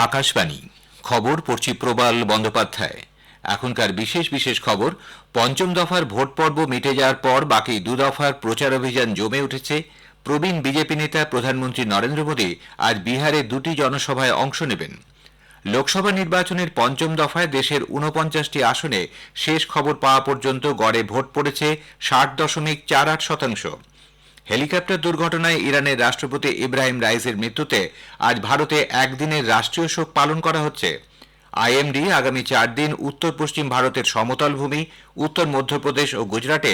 আকাশবাণী খবর পড়ছি প্রবাল বন্দ্যোপাধ্যায়। এখনকার বিশেষ বিশেষ খবর। পঞ্চম দফার ভোট পর্ব মিটে যাওয়ার পর বাকি দু দফার প্রচার অভিযান জমে উঠেছে। প্রবীণ বিজেপি নেতা প্রধানমন্ত্রী নরেন্দ্র মোদী আজ বিহারে দুটি জনসভায় অংশ নেবেন। লোকসভা নির্বাচনের পঞ্চম দফায় দেশের ৪৯টি আসনে শেষ খবর পাওয়া পর্যন্ত গড়ে ভোট পড়েছে ৬০.৪৮%। হেলিকপ্টার দুর্ঘটনায় ইরানের রাষ্ট্রপতি ইব্রাহিম রাইসির মৃত্যুতে আজ ভারতে একদিনের রাষ্ট্রীয় শোক পালন করা হচ্ছে। আইএমডি আগামী 4 দিন উত্তর পশ্চিম ভারতের সমতল ভূমি, উত্তর মধ্যপ্রদেশ ও গুজরাটে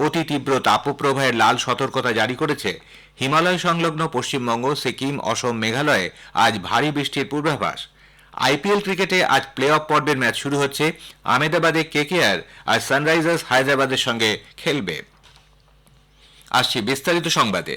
অতি তীব্র তাপপ্রবাহের লাল সতর্কতা জারি করেছে। হিমালয় সংলগ্ন পশ্চিমবঙ্গ, সিকিম, অসম, মেঘালয়ে আজ ভারী বৃষ্টির পূর্বাভাস। আইপিএল ক্রিকেটে আজ প্লে অফ পর্বের ম্যাচ শুরু হচ্ছে। আহমেদাবাদে কেকেআর আজ সানরাইজার্স হায়দ্রাবাদের সঙ্গে খেলবে। আসছি বিস্তারিত সংবাদে।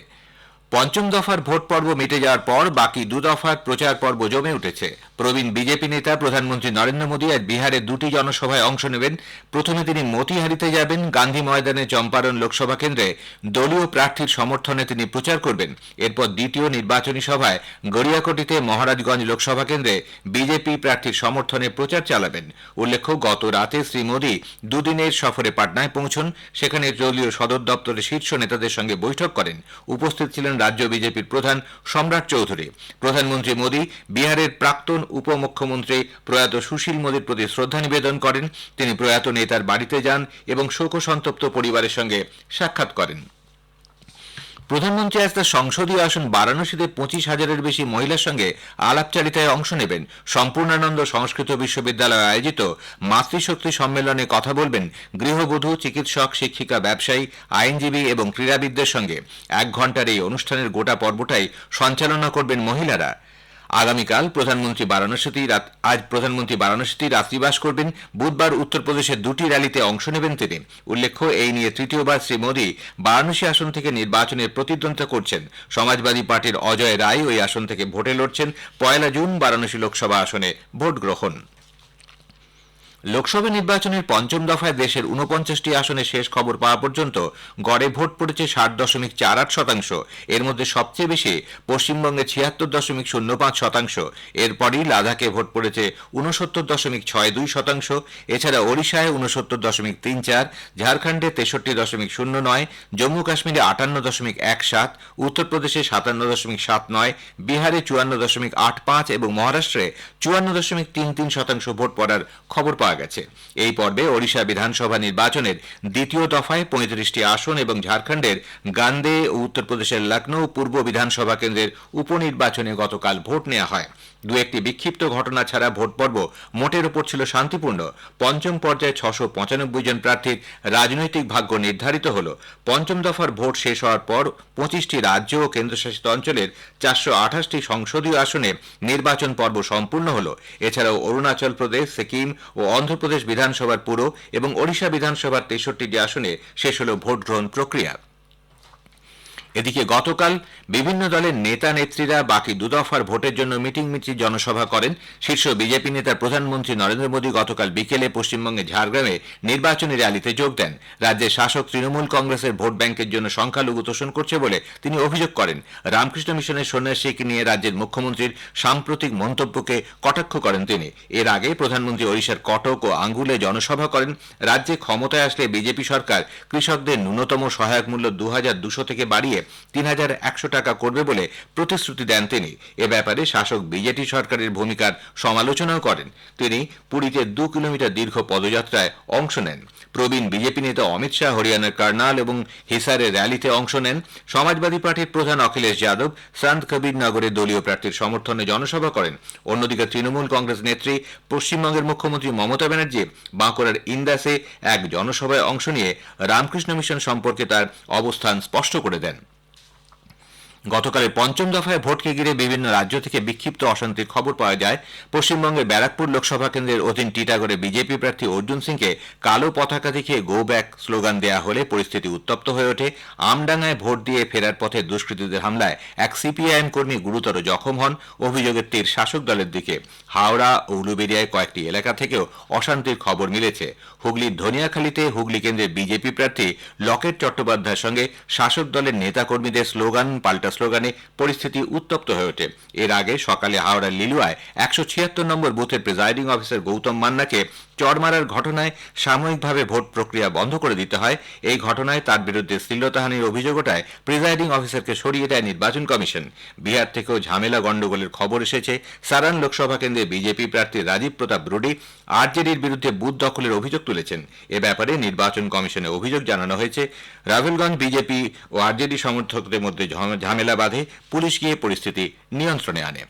পঞ্চম দফার ভোট পর্ব মিটে যাওয়ার পর বাকি দু দফার প্রচার পর্ব জমে উঠেছে। প্রবীণ বিজেপি নেতা প্রধানমন্ত্রী নরেন্দ্র মোদী আজ বিহারে দুটি জনসভায় অংশ নেবেন। প্রথমে তিনি মতিহারিতে যাবেন। গান্ধী ময়দানে চম্পারণ লোকসভা কেন্দ্রে দলীয় প্রার্থীর সমর্থনে তিনি প্রচার করবেন। এরপর দ্বিতীয় নির্বাচনী সভায় গড়িয়াকটিতে মহারাজগঞ্জ লোকসভা কেন্দ্রে বিজেপি প্রার্থীর সমর্থনে প্রচার চালাবেন। উল্লেখ্য, গত রাতে শ্রী মোদী দুদিনের সফরে পাটনায় পৌঁছন। সেখানে দলীয় সদর দপ্তরে শীর্ষ নেতাদের সঙ্গে বৈঠক করেন। উপস্থিত ছিলেন রাজ্য বিজেপির প্রধান সম্রাট চৌধুরী। প্রধানমন্ত্রী মোদী বিহারের প্রাক্তন উপমুখ্যমন্ত্রী প্রয়াত সুশীল মোদীর প্রতি শ্রদ্ধা নিবেদন করেন। তিনি প্রয়াত নেতার বাড়িতে যান এবং শোকসন্তপ্ত পরিবারের সঙ্গে সাক্ষাৎ করেন। প্রধানমন্ত্রী আজ তার সংসদীয় আসন বারাণসীতে ২৫,০০০-এর বেশি মহিলার সঙ্গে আলাপচারিতায় অংশ নেবেন। সম্পূর্ণানন্দ সংস্কৃত বিশ্ববিদ্যালয়ে আয়োজিত মাতৃশক্তি সম্মেলনে কথা বলবেন গৃহবধূ, চিকিৎসক, শিক্ষিকা, ব্যবসায়ী, আইনজীবী এবং ক্রীড়াবিদদের সঙ্গে। 1 ঘণ্টার এই অনুষ্ঠানের গোটা পর্বটাই সঞ্চালনা করবেন মহিলারা। আগামীকাল প্রধানমন্ত্রী বারাণসীতেই রাত্রিবাস করবেন। বুধবার উত্তরপ্রদেশের দুটি র্যালিতে অংশ নেবেন তিনি। উল্লেখ্য, এই নিয়ে তৃতীয়বার শ্রী মোদী বারাণসী আসন থেকে নির্বাচনের প্রতিদ্বন্দ্বিতা করছেন। সমাজবাদী পার্টির অজয় রায় ওই আসন থেকে ভোটে লড়ছেন। 1 জুন বারাণসী লোকসভা আসনে ভোট গ্রহণ। লোকসভা নির্বাচনের পঞ্চম দফায় দেশের ৪৯টি আসনে শেষ খবর পাওয়া পর্যন্ত গড়ে ভোট পড়েছে ৬০.৪৮%। এর মধ্যে সবচেয়ে বেশি পশ্চিমবঙ্গে ৭৬.০৫%। এরপরই লাদাখে ভোট পড়েছে ৬৯.৬২%। এছাড়া ওড়িশায় ৬৯.৩৪, ঝাড়খণ্ডে ৬৩.০৯, জম্মু কাশ্মীরে ৫৮.১৭, উত্তরপ্রদেশে ৫৭.৭৯, বিহারে ৫৪.৮৫ এবং মহারাষ্ট্রে ৫৪.৩৩% ভোট পড়ার খবর পাওয়া গেছে। এই পর্বে ওড়িশা বিধানসভা নির্বাচনের দ্বিতীয় দফায় ৩৫টি আসন এবং ঝাড়খণ্ডের গান্দে ও উত্তরপ্রদেশের লখনৌ পূর্ব বিধানসভা কেন্দ্রের উপনির্বাচনে গতকাল ভোট নেওয়া হয়। দু একটি বিক্ষিপ্ত ঘটনা ছাড়া ভোট পর্ব মোটের ওপর ছিল শান্তিপূর্ণ। পঞ্চম পর্যায়ে ৬৯৫ জন প্রার্থীর রাজনৈতিক ভাগ্য নির্ধারিত হল। পঞ্চম দফার ভোট শেষ হওয়ার পর ২৫টি রাজ্য ও কেন্দ্রশাসিত অঞ্চলের ৪২৮টি সংসদীয় আসনে নির্বাচন পর্ব সম্পূর্ণ হল। এছাড়াও অরুণাচল প্রদেশ, সিকিম ও অন্ধ্রপ্রদেশ বিধানসভার পুরো এবং ওড়িশা বিধানসভার ৬৩টি আসনে শেষ হল ভোট গ্রহণ প্রক্রিয়া। এদিকে গতকাল বিভিন্ন দলের নেতা নেত্রীরা বাকি দু দফার ভোটের জন্য মিটিং মিছিল জনসভা করেন। শীর্ষ বিজেপি নেতা প্রধানমন্ত্রী নরেন্দ্র মোদী গতকাল বিকেলে পশ্চিমবঙ্গের ঝাড়গ্রামে নির্বাচনী র্যালিতে যোগ দেন। রাজ্যের শাসক তৃণমূল কংগ্রেসের ভোট ব্যাংকের জন্য সংখ্যালঘু তোষণ করছে বলে তিনি অভিযোগ করেন। রামকৃষ্ণ মিশনের সন্ন্যাসীকে নিয়ে রাজ্যের মুখ্যমন্ত্রীর সাম্প্রতিক মন্তব্যকে কটাক্ষ করেন তিনি। এর আগে প্রধানমন্ত্রী ওড়িশার কটক ও আঙ্গুলে জনসভা করেন। রাজ্যে ক্ষমতায় আসলে বিজেপি সরকার কৃষকদের ন্যূনতম সহায়ক মূল্য ২,২০০ থেকে বাড়িয়ে ৩,১০০ টাকা করবে বলে প্রতিশ্রুতি দেন তিনি। এ ব্যাপারে শাসক বিজেপি সরকারের ভূমিকার সমালোচনাও করেন। তিনি পুরীতে ২ কিলোমিটার দীর্ঘ পদযাত্রায় অংশ নেন। প্রবীণ বিজেপি নেতা অমিত শাহ হরিয়ানার কার্নাল এবং হিসারে র্যালিতে অংশ নেন। সমাজবাদী পার্টির প্রধান অখিলেশ যাদব সন্ত কবির নগরে দলীয় প্রার্থীর সমর্থনে জনসভা করেন। অন্যদিকে তৃণমূল কংগ্রেস নেত্রী পশ্চিমবঙ্গের মুখ্যমন্ত্রী মমতা ব্যানার্জি বাঁকুড়ার ইন্দাসে এক জনসভায় অংশ নিয়ে রামকৃষ্ণ মিশন সম্পর্কে তার অবস্থান স্পষ্ট করে দেন। গতকালের পঞ্চম দফায় ভোটকে ঘিরে বিভিন্ন রাজ্য থেকে বিক্ষিপ্ত অশান্তির খবর পাওয়া যায়। পশ্চিমবঙ্গের ব্যারাকপুর লোকসভা কেন্দ্রের অধীন টিটাগড়ে বিজেপি প্রার্থী অর্জুন সিংকে কালো পতাকা দেখিয়ে গো ব্যাক স্লোগান দেয়া হলে পরিস্থিতি উত্তপ্ত হয়ে ওঠে। আমডাঙ্গায় ভোট দিয়ে ফেরার পথে দুষ্কৃতীদের হামলায় এক সিপিআইএম কর্মী গুরুতর জখম হন। অভিযোগের তীর শাসক দলের দিকে। হাওড়া ও উলুবেড়িয়ায় কয়েকটি এলাকা থেকেও অশান্তির খবর মিলেছে। হুগলির ধনিয়াখালীতে হুগলি কেন্দ্রের বিজেপি প্রার্থী লকেট চট্টোপাধ্যায়ের সঙ্গে শাসক দলের নেতাকর্মীদের স্লোগান পাল্টা স্লোগানে পরিস্থিতি উত্তপ্ত হয়ে ওঠে। এর আগে সকালে হাওড়ার লিলুয়ায় 176 নম্বর বুথের প্রিজাইডিং অফিসার গৌতম মান্নাকে চড় মারার ঘটনায় সাময়িকভাবে ভোট প্রক্রিয়া বন্ধ করে দিতে হয়। এই ঘটনায় তার বিরুদ্ধে শ্লীলতাহানির অভিযোগ ওঠায় প্রিজাইডিং অফিসারকে সরিয়ে দেয় নির্বাচন কমিশন। বিহার থেকেও ঝামেলা গন্ডগোলের খবর এসেছে। সারান লোকসভা কেন্দ্রে বিজেপি প্রার্থী রাজীব প্রতাপ রুডি আরজেডির বিরুদ্ধে বুথ দখলের অভিযোগ তুলেছেন। এ ব্যাপারে নির্বাচন কমিশনে অভিযোগ জানানো হয়েছে। রাভেলগঞ্জ বিজেপি ও আরজেডি সমর্থকদের মধ্যে ঝামেলা বাঁধে, পুলিশ গিয়ে পরিস্থিতি নিয়ন্ত্রণে আনে।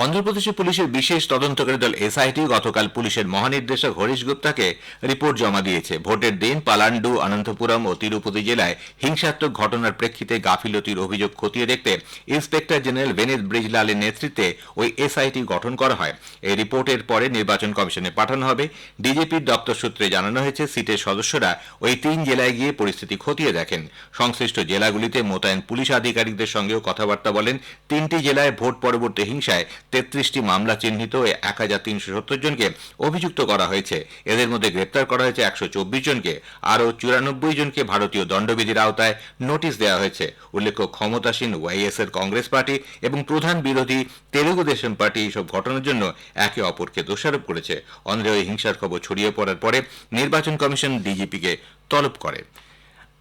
অন্ধ্রপ্রদেশে পুলিশের বিশেষ তদন্তকারী দল এসআইটি গতকাল পুলিশের মহানির্দেশক হরিশ গুপ্তাকে রিপোর্ট জমা দিয়েছে। ভোটের দিন পালান্ডু, অনন্তপুরম ও তিরুপতি জেলায় হিংসাত্মক ঘটনার প্রেক্ষিতে গাফিলতির অভিযোগ খতিয়ে দেখতে ইন্সপেক্টর জেনারেল বেনেত ব্রিজলালের নেতৃত্বে ওই এসআইটি গঠন করা হয়। এই রিপোর্টের পরে নির্বাচন কমিশনে পাঠানো হবে। ডিজিপির দপ্তর সূত্রে জানানো হয়েছে, সিটের সদস্যরা ওই 3 জেলায় গিয়ে পরিস্থিতি খতিয়ে দেখেন। সংশ্লিষ্ট জেলাগুলিতে মোতায়েন পুলিশ আধিকারিকদের সঙ্গেও কথাবার্তা বলেন। 3টি জেলায় ভোট পরবর্তী হিংসায় 33টি মামলা চিহ্নিত 1370 জনকে অভিযুক্ত করা হয়েছে। এদের মধ্যে গ্রেপ্তার করা হয়েছে 124 জনকে। আরও 94 জনকে ভারতীয় দণ্ডবিধির আওতায় নোটিশ দেওয়া হয়েছে। উল্লেখ্য, ক্ষমতাসীন ওয়াইএসআর কংগ্রেস পার্টি এবং প্রধান বিরোধী তেলুগু দেশম পার্টি এইসব ঘটনার জন্য একে অপরকে দোষারোপ করেছে। অন্ধ্রে ওই হিংসার খবর ছড়িয়ে পড়ার পরে নির্বাচন কমিশন ডিজিপিকে তলব করে।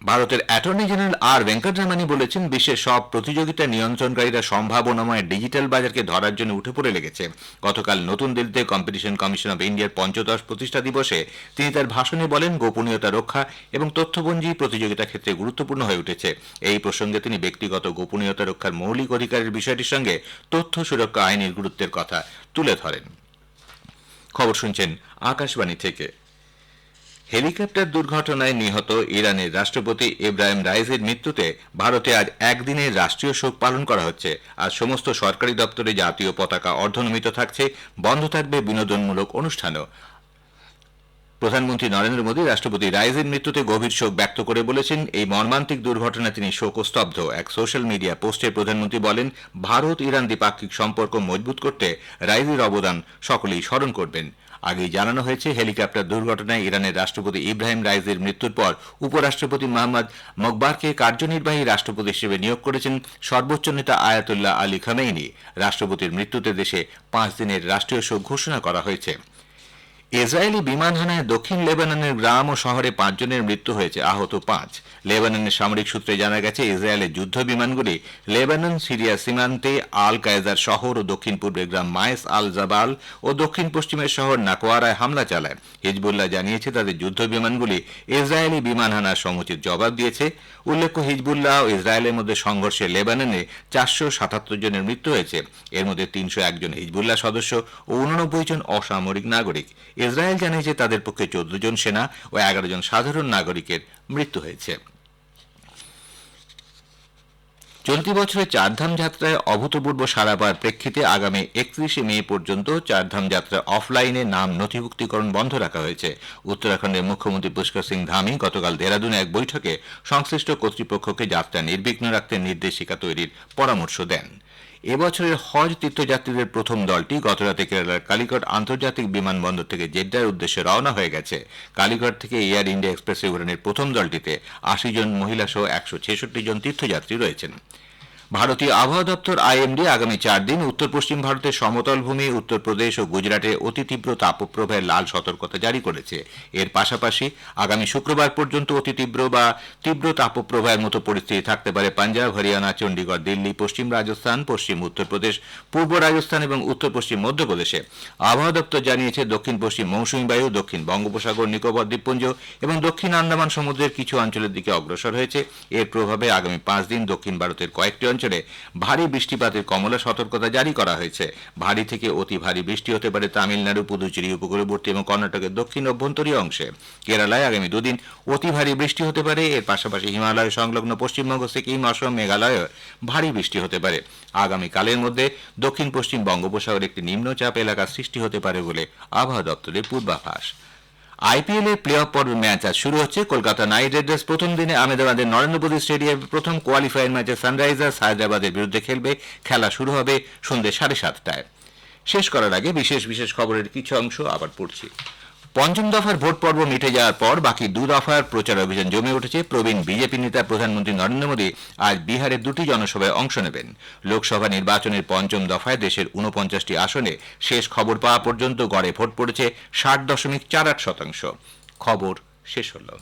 ভারতের অ্যাটর্নি জেনারেল আর ভেঙ্কটরামানি বলেছেন, বিশ্বের সব প্রতিযোগিতা নিয়ন্ত্রণকারীরা সম্ভাবনাময় ডিজিটাল বাজারকে ধরার জন্য উঠে পড়ে লেগেছে। গতকাল নতুন দিল্লিতে কম্পিটিশন কমিশন অব ইন্ডিয়ার ৫০ প্রতিষ্ঠা দিবসে তিনি তার ভাষণে বলেন, গোপনীয়তা রক্ষা এবং তথ্যপঞ্জি প্রতিযোগিতা ক্ষেত্রে গুরুত্বপূর্ণ হয়ে উঠেছে। এই প্রসঙ্গে তিনি ব্যক্তিগত গোপনীয়তা রক্ষার মৌলিক অধিকারের বিষয়টির সঙ্গে তথ্য সুরক্ষা আইনের গুরুত্বের কথা তুলে ধরেন। খবর শুনছেন আকাশবাণী থেকে। হেলিকপ্টার দুর্ঘটনায় নিহত ইরানের রাষ্ট্রপতি ইব্রাহিম রাইসির মৃত্যুতে ভারতে আজ একদিনের রাষ্ট্রীয় শোক পালন করা হচ্ছে। আজ সমস্ত সরকারি দপ্তরে জাতীয় পতাকা অর্ধনমিত থাকছে। বন্ধ থাকবে বিনোদনমূলক অনুষ্ঠানও। প্রধানমন্ত্রী নরেন্দ্র মোদী রাষ্ট্রপতি রাইসির মৃত্যুতে গভীর শোক ব্যক্ত করে বলেছেন, এই মর্মান্তিক দুর্ঘটনায় তিনি শোকস্তব্ধ। এক সোশ্যাল মিডিয়া পোস্টে প্রধানমন্ত্রী বলেন, ভারত ইরান দ্বিপাক্ষিক সম্পর্ক মজবুত করতে রাইসির অবদান সকলেই স্মরণ করবেন। আগেই জানানো হয়েছে, হেলিকপ্টার দুর্ঘটনায় ইরানের রাষ্ট্রপতি ইব্রাহিম রাইসির মৃত্যুর পর উপরাষ্ট্রপতি মোহাম্মদ মোকবারকে কার্যনির্বাহী রাষ্ট্রপতি হিসেবে নিয়োগ করেছেন সর্বোচ্চ নেতা আয়াতুল্লাহ আলী খামেইনি। রাষ্ট্রপতির মৃত্যুতে দেশে 5 দিনের রাষ্ট্রীয় শোক ঘোষণা করা হয়েছে। ইসরায়েলি বিমান হানায় দক্ষিণ লেবাননের গ্রাম ও শহরে 5 জনের মৃত্যু হয়েছে, আহত 5। লেবাননের সামরিক সূত্রে জানা গেছে, ইসরায়েলের যুদ্ধ বিমানগুলি লেবানন সিরিয়া সীমান্তে আল কায়দার শহর ও দক্ষিণ পূর্বের গ্রাম মায়েস আল জাবাল ও দক্ষিণ পশ্চিমের শহর নাকোয়ারায় হামলা চালায়। হিজবুল্লাহ জানিয়েছে, তাদের যুদ্ধ বিমানগুলি ইসরায়েলি বিমান হানার সমুচিত জবাব দিয়েছে। উল্লেখ্য, হিজবুল্লাহ ও ইসরায়েলের মধ্যে সংঘর্ষে লেবাননে 477 জনের মৃত্যু হয়েছে। এর মধ্যে 301 জন হিজবুল্লাহ সদস্য ও 89 জন অসামরিক নাগরিক। ইসরায়েল জানিয়েছে, তাদের পক্ষে 14 জন সেনা ও 11 জন সাধারণ নাগরিকের মৃত্যু হয়েছে। চলতি বছরে চারধাম যাত্রায় অভূতপূর্ব সাড়া পাওয়ার প্রেক্ষিতে আগামী 31শে মে পর্যন্ত চারধাম যাত্রা অফলাইনে নাম নথিভুক্তিকরণ বন্ধ রাখা হয়েছে। উত্তরাখণ্ডের মুখ্যমন্ত্রী পুষ্কর সিং ধামি গতকাল দেহরাদুনে এক বৈঠকে সংশ্লিষ্ট কর্তৃপক্ষকে যাত্রা নির্বিঘ্ন রাখতে নির্দেশিকা তৈরির পরামর্শ দেন। এবছরের হজ তীর্থযাত্রীদের প্রথম দলটি গতরাতে কেরালার কালিকট আন্তর্জাতিক বিমানবন্দর থেকে জেদ্দার উদ্দেশ্যে রওনা হয়ে গেছে। কালিকট থেকে এয়ার ইন্ডিয়া এক্সপ্রেসে উড়ানের প্রথম দলটিতে 80 জন মহিলা সহ 166 জন তীর্থযাত্রী রয়েছেন। ভারতীয় আবহাওয়া দপ্তর আইএমডি আগামী 4 দিন উত্তর পশ্চিম ভারতের সমতল ভূমি, উত্তরপ্রদেশ ও গুজরাটে অতি তীব্র তাপপ্রবাহের লাল সতর্কতা জারি করেছে। এর পাশাপাশি আগামী শুক্রবার পর্যন্ত অতি তীব্র বা তীব্র তাপপ্রবাহের মতো পরিস্থিতি থাকতে পারে পাঞ্জাব, হরিয়ানা, চণ্ডীগড়, দিল্লি, পশ্চিম রাজস্থান, পশ্চিম উত্তরপ্রদেশ, পূর্ব রাজস্থান এবং উত্তর পশ্চিম মধ্যপ্রদেশে। আবহাওয়া দপ্তর জানিয়েছে, দক্ষিণ পশ্চিম মৌসুমী বায়ু দক্ষিণ বঙ্গোপসাগর, নিকোবর দ্বীপপুঞ্জ এবং দক্ষিণ আন্দামান সমুদ্রের কিছু অঞ্চলের দিকে অগ্রসর হয়েছে। এর প্রভাবে আগামী 5 দিন দক্ষিণ ভারতের কয়েকটি অঞ্চলে ভারী বৃষ্টিপাতের কমলা সতর্কতা জারি করা হয়েছে। ভারী থেকে অতি ভারী বৃষ্টি হতে পারে তামিলনাড়ু, পুদুচেরি উপকূলবর্তী এবং কর্ণাটকের দক্ষিণ অভ্যন্তরীণ অংশে। কেরালায় আগামী 2 দিন অতি ভারী বৃষ্টি হতে পারে। এর পাশাপাশি হিমালয় সংলগ্ন পশ্চিমবঙ্গ, সিকিম, অসম, মেঘালয়ে ভারী বৃষ্টি হতে পারে। আগামীকালের মধ্যে দক্ষিণ পশ্চিম বঙ্গোপসাগরে একটি নিম্নচাপ এলাকা সৃষ্টি হতে পারে বলে আবহাওয়া দপ্তরের পূর্বাভাস। আইপিএল এর প্লে অফ পর্বের ম্যাচ আজ শুরু হচ্ছে। কলকাতা নাইট রাইডার্স প্রথম দিনে আহমেদাবাদের নরেন্দ্র মোদী স্টেডিয়ামে প্রথম কোয়ালিফায়ার ম্যাচে সানরাইজার্স হায়দ্রাবাদের বিরুদ্ধে খেলবে। খেলা শুরু হবে সন্ধ্যে 7:30টায়। শেষ করার আগে বিশেষ খবরের কিছু অংশ আবার পড়ছি। পঞ্চম দফার ভোট পর্ব মিটে যাওয়ার পর বাকি 2 দফার প্রচার অভিযান জমে উঠেছে। প্রবীণ বিজেপি নেতা প্রধানমন্ত্রী নরেন্দ্র মোদী আজ বিহারের 2টি জনসভায় অংশ নেবেন। লোকসভা নির্বাচনের পঞ্চম দফায় দেশের 49টি আসনে শেষ খবর পাওয়া পর্যন্ত গড়ে ভোট পড়েছে 60.48%। খবর শেষ হলো।